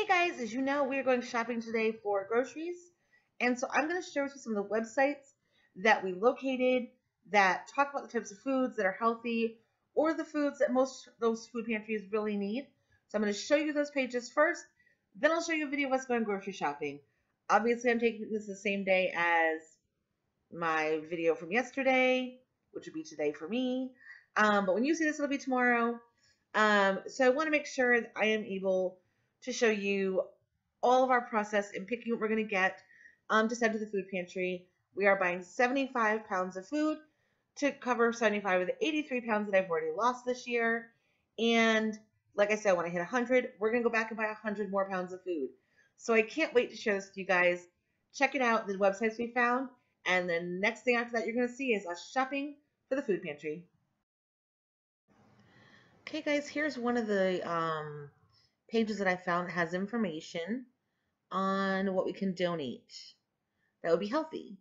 Hey guys, as you know, we are going shopping today for groceries. And so I'm going to share with you some of the websites that we located that talk about the types of foods that are healthy or the foods that most those food pantries really need. So I'm going to show you those pages first, then I'll show you a video of us going grocery shopping. Obviously, I'm taking this the same day as my video from yesterday, which would be today for me. But when you see this, it'll be tomorrow. So I want to make sure that I am able to show you all of our process in picking what we're going to get to send to the food pantry. We are buying 75 pounds of food to cover 75 of the 83 pounds that I've already lost this year. And like I said, when I hit 100, we're going to go back and buy 100 more pounds of food. So I can't wait to share this with you guys. Check it out, the websites we found. And the next thing after that you're going to see is us shopping for the food pantry. Okay, guys, here's one of the pages that I found that has information on what we can donate that would be healthy.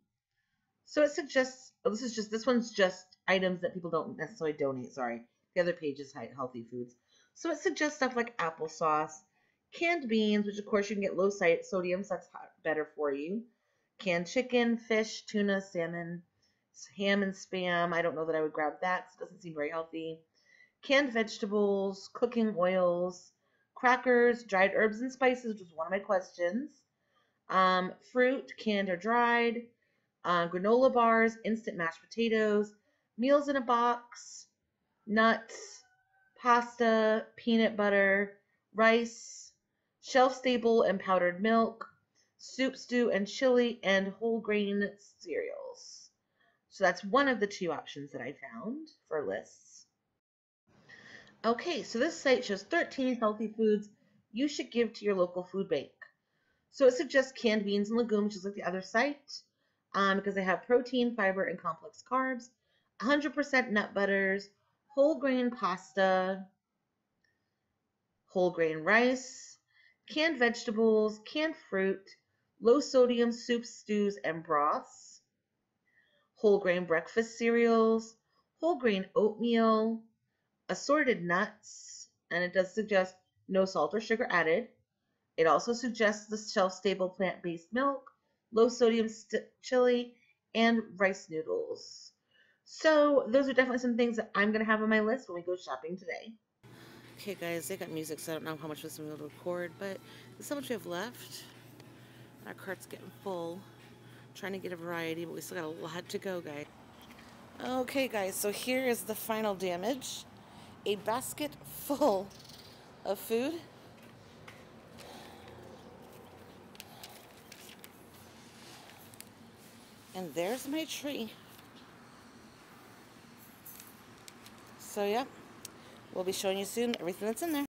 So it suggests, oh, this one's just items that people don't necessarily donate, sorry. The other page is healthy foods. So it suggests stuff like applesauce, canned beans, which of course you can get low sodium, so that's better for you. Canned chicken, fish, tuna, salmon, ham and spam. I don't know that I would grab that because it doesn't seem very healthy. Canned vegetables, cooking oils, crackers, dried herbs and spices, which was one of my questions. Fruit, canned or dried, granola bars, instant mashed potatoes, meals in a box, nuts, pasta, peanut butter, rice, shelf-stable and powdered milk, soup, stew, and chili, and whole grain cereals. So that's one of the two options that I found for lists. Okay, so this site shows 13 healthy foods you should give to your local food bank. So it suggests canned beans and legumes, just like the other site, because they have protein, fiber, and complex carbs, 100% nut butters, whole grain pasta, whole grain rice, canned vegetables, canned fruit, low sodium soups, stews, and broths, whole grain breakfast cereals, whole grain oatmeal, assorted nuts, and it does suggest no salt or sugar added. It also suggests the shelf-stable plant-based milk, low-sodium chili, and rice noodles. So those are definitely some things that I'm going to have on my list when we go shopping today. Okay, guys, they got music, so I don't know how much this will be able to record, but this is how much we have left. Our cart's getting full. I'm trying to get a variety, but we still got a lot to go, guys. Okay, guys, so here is the final damage. A basket full of food. And there's my tree. So, yeah, we'll be showing you soon everything that's in there.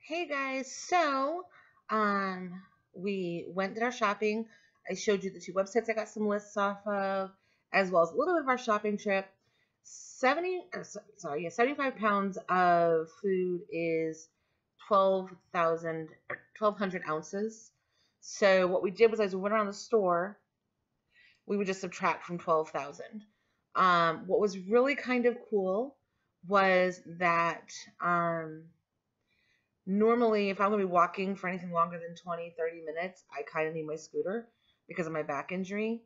Hey guys, so we went did our shopping. I showed you the two websites I got some lists off of, as well as a little bit of our shopping trip. 75 pounds of food is 1,200 ounces. So what we did was, as we went around the store, we would just subtract from 12,000. What was really kind of cool was that normally, if I'm going to be walking for anything longer than 20, 30 minutes, I kind of need my scooter because of my back injury.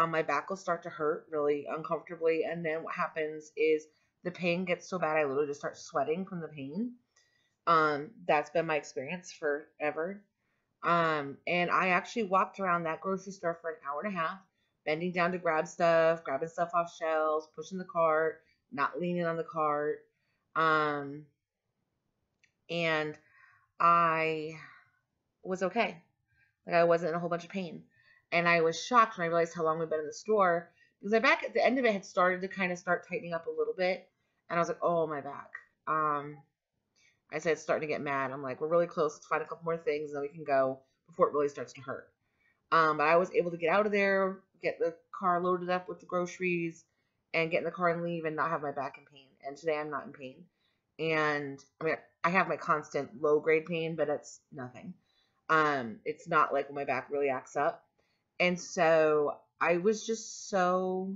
My back will start to hurt really uncomfortably, and then what happens is the pain gets so bad I literally just start sweating from the pain. That's been my experience forever. And I actually walked around that grocery store for an hour and a half, bending down to grab stuff, grabbing stuff off shelves, pushing the cart, not leaning on the cart. And I was okay. Like I wasn't in a whole bunch of pain. And I was shocked when I realized how long we'd been in the store because my back at the end of it had started to kind of start tightening up a little bit. And I was like, oh, my back. I said, it's starting to get mad. I'm like, we're really close. Let's find a couple more things and then we can go before it really starts to hurt. But I was able to get out of there, get the car loaded up with the groceries, and get in the car and leave and not have my back in pain. And today I'm not in pain. And I mean, I have my constant low grade pain, but it's nothing. It's not like when my back really acts up. And so I was just so,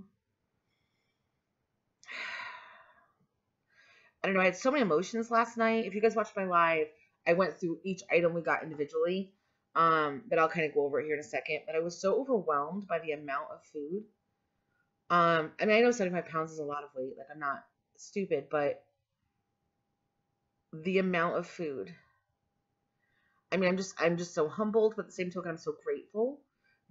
I don't know, I had so many emotions last night. If you guys watched my live, I went through each item we got individually. But I'll kind of go over it here in a second. But I was so overwhelmed by the amount of food. I mean, I know 75 pounds is a lot of weight. Like, I'm not stupid, but the amount of food. I mean, I'm just so humbled, but at the same token, I'm so grateful.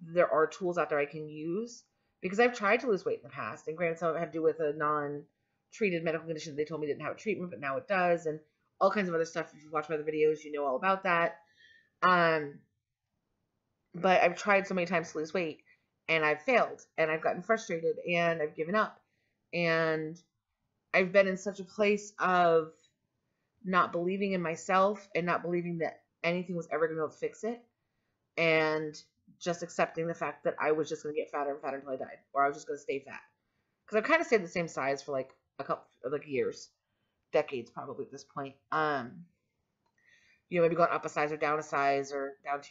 There are tools out there I can use because I've tried to lose weight in the past. And granted, some of it had to do with a non-treated medical condition. They told me didn't have a treatment, but now it does. And all kinds of other stuff. If you watch my other videos, you know all about that. But I've tried so many times to lose weight and I've failed and I've gotten frustrated and I've given up. And I've been in such a place of not believing in myself and not believing that anything was ever going to be able to fix it. And just accepting the fact that I was just going to get fatter and fatter until I died, or I was just going to stay fat. Because I've kind of stayed the same size for like a couple, like years, decades probably at this point. You know, maybe gone up a size or down 2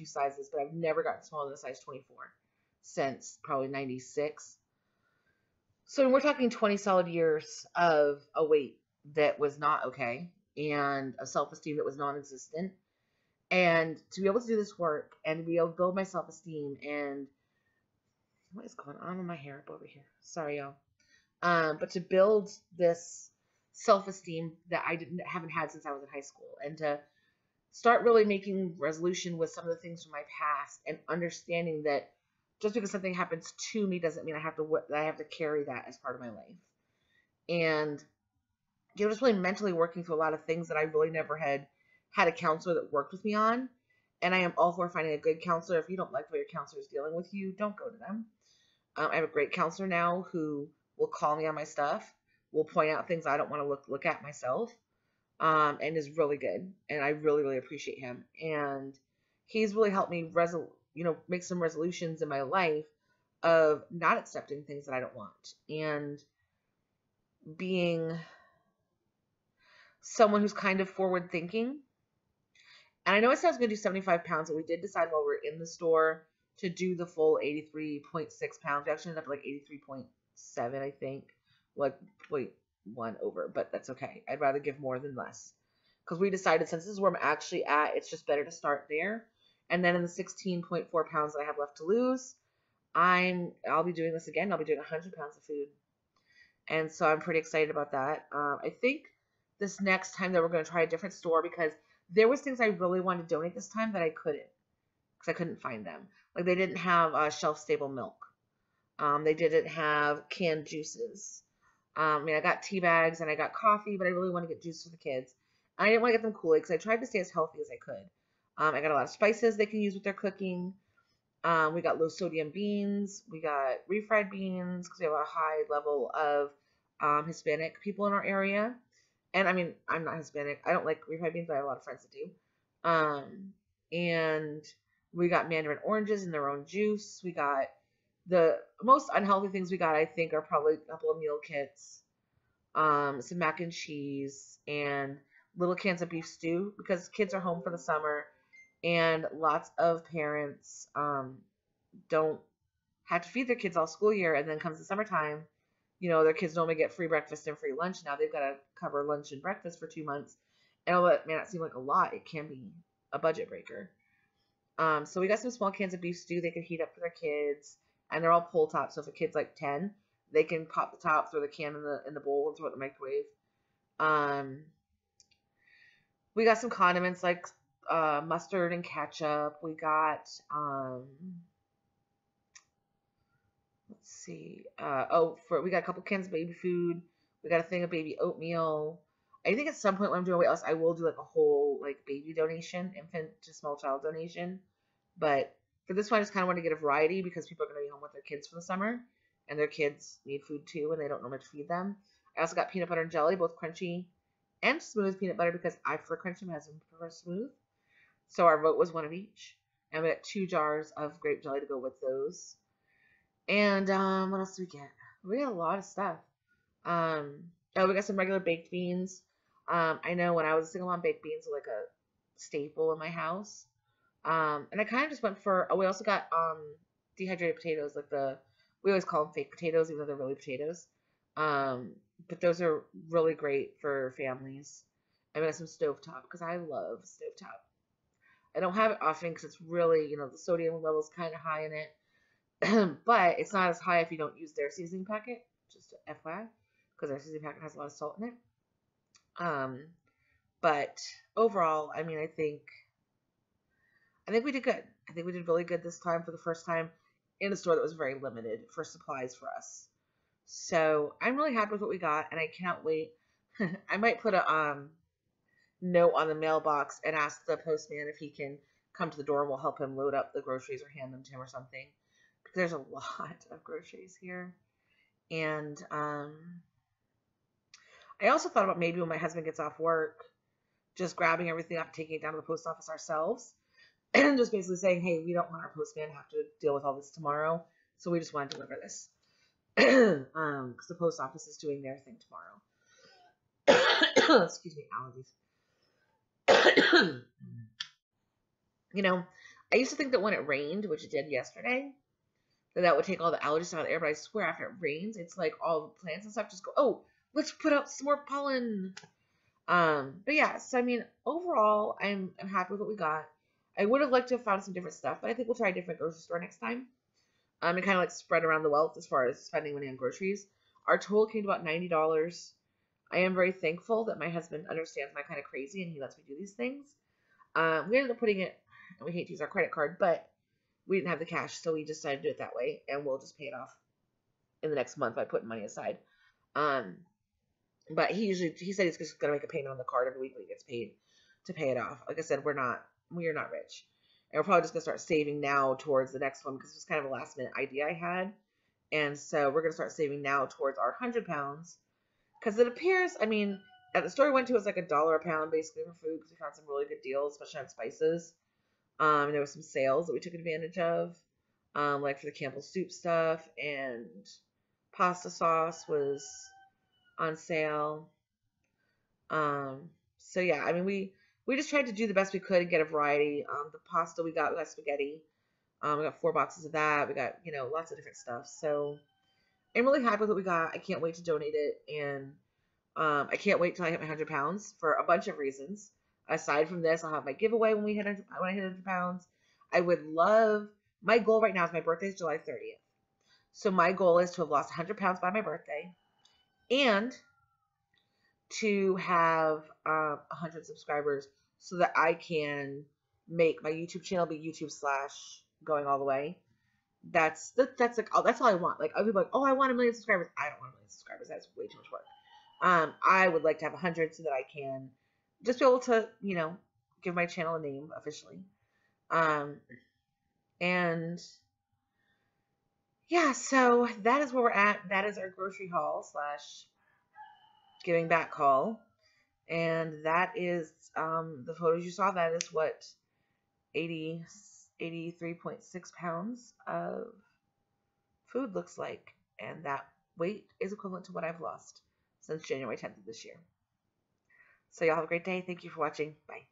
sizes, but I've never gotten smaller than a size 24 since probably 96. So we're talking 20 solid years of a weight that was not okay and a self-esteem that was non-existent. And to be able to do this work and to be able to build my self-esteem and what is going on with my hair up over here? Sorry, y'all. But to build this self-esteem that I haven't had since I was in high school, and to start really making resolution with some of the things from my past and understanding that just because something happens to me doesn't mean I have to carry that as part of my life. And you know, just really mentally working through a lot of things that I really never had a counselor that worked with me on. And I am all for finding a good counselor. If you don't like what your counselor is dealing with you, don't go to them. I have a great counselor now who will call me on my stuff, will point out things I don't want to look at myself, and is really good. And I really, really appreciate him. And he's really helped me make some resolutions in my life of not accepting things that I don't want and being someone who's kind of forward thinking. And I know I said I was going to do 75 pounds, but we did decide while we were in the store to do the full 83.6 pounds. We actually ended up like 83.7, I think, like 0.1 over, but that's okay. I'd rather give more than less because we decided since this is where I'm actually at, it's just better to start there. And then in the 16.4 pounds that I have left to lose, I'll be doing this again. I'll be doing 100 pounds of food. And so I'm pretty excited about that. I think this next time that we're going to try a different store because there was things I really wanted to donate this time that I couldn't because I couldn't find them. Like they didn't have shelf-stable milk. They didn't have canned juices. I mean, I got tea bags and I got coffee, but I really want to get juice for the kids. And I didn't want to get them Kool-Aid because I tried to stay as healthy as I could. I got a lot of spices they can use with their cooking. We got low sodium beans. We got refried beans because we have a high level of Hispanic people in our area. And I mean, I'm not Hispanic. I don't like refried beans, but I have a lot of friends that do. And we got mandarin oranges in their own juice. We got the most unhealthy things we got, I think, are probably a couple of meal kits, some mac and cheese, and little cans of beef stew because kids are home for the summer. And lots of parents don't have to feed their kids all school year. And then comes the summertime, you know, their kids normally get free breakfast and free lunch. Now they've got to cover lunch and breakfast for 2 months. And although it may not seem like a lot, it can be a budget breaker. So we got some small cans of beef stew they can heat up for their kids. And they're all pull tops. So if a kid's like 10, they can pop the top, throw the can in the bowl, and throw it in the microwave. We got some condiments like mustard and ketchup. We got let's see. We got a couple cans of baby food. We got a thing of baby oatmeal. I think at some point when I'm doing weight loss, I will do like a whole like baby donation, infant to small child donation. But For this one, I just kind of want to get a variety because people are going to be home with their kids for the summer, and their kids need food too, and they don't know what to feed them. I also got peanut butter and jelly, both crunchy and smooth peanut butter because I prefer crunchy, my husband prefers smooth. So our vote was one of each. And we got 2 jars of grape jelly to go with those. And what else do we get? We got a lot of stuff. Oh, we got some regular baked beans. I know when I was a single mom, baked beans were like a staple in my house. And I kind of just went for. Oh, we also got dehydrated potatoes, we always call them fake potatoes, even though they're really potatoes. But those are really great for families. I got some stovetop because I love stovetop. I don't have it often because it's really, the sodium level is kind of high in it. But it's not as high if you don't use their seasoning packet, just FYI, because their seasoning packet has a lot of salt in it. But overall, I mean, I think we did good. I think we did really good this time for the first time in a store that was very limited for supplies for us. So I'm really happy with what we got, and I cannot wait. I might put a note on the mailbox and ask the postman if he can come to the door and we'll help him load up the groceries or hand them to him or something. Because there's a lot of groceries here. And I also thought about maybe when my husband gets off work, just grabbing everything up and taking it down to the post office ourselves. And just basically saying, hey, we don't want our postman to have to deal with all this tomorrow. So we just want to deliver this. Because the post office is doing their thing tomorrow. Excuse me, allergies. I used to think that when it rained, which it did yesterday, that would take all the allergies out of the air, but I swear after it rains, it's like all the plants and stuff just go, oh, let's put out some more pollen. But yeah, so I mean, overall, I'm happy with what we got. I would have liked to have found some different stuff, but I think we'll try a different grocery store next time. And kind of like spread around the wealth as far as spending money on groceries. Our total came to about $90. I am very thankful that my husband understands my kind of crazy and he lets me do these things. We ended up putting it, and we hate to use our credit card, but we didn't have the cash, so we decided to do it that way, and we'll just pay it off in the next month by putting money aside. But he said he's just going to make a payment on the card every week when he gets paid to pay it off. Like I said, we are not rich. And we're probably just going to start saving now towards the next one because it was kind of a last minute idea I had. And so we're going to start saving now towards our 100 pounds. Because it appears, I mean, at the store we went to, it was like $1 a pound basically for food because we found some really good deals, especially on spices. There were some sales that we took advantage of, like for the Campbell's soup stuff, and pasta sauce was on sale. So yeah, I mean, we just tried to do the best we could and get a variety. The pasta we got spaghetti. We got 4 boxes of that. We got, lots of different stuff. So I'm really happy with what we got. I can't wait to donate it. And I can't wait till I hit my 100 pounds for a bunch of reasons. Aside from this, I'll have my giveaway when I hit 100 pounds. I would love, my goal right now is my birthday is July 30th. So my goal is to have lost 100 pounds by my birthday and to have 100 subscribers so that I can make my YouTube channel be YouTube / going all the way. That's all I want. Like other people are like, oh, I want 1 million subscribers. I don't want 1 million subscribers. That's way too much work. I would like to have 100 so that I can just be able to, give my channel a name officially. And yeah, so that is where we're at. That is our grocery haul / giving back haul. And that is, the photos you saw, that is what 83.6 pounds of food looks like. And that weight is equivalent to what I've lost since January 10th of this year. So y'all have a great day. Thank you for watching. Bye.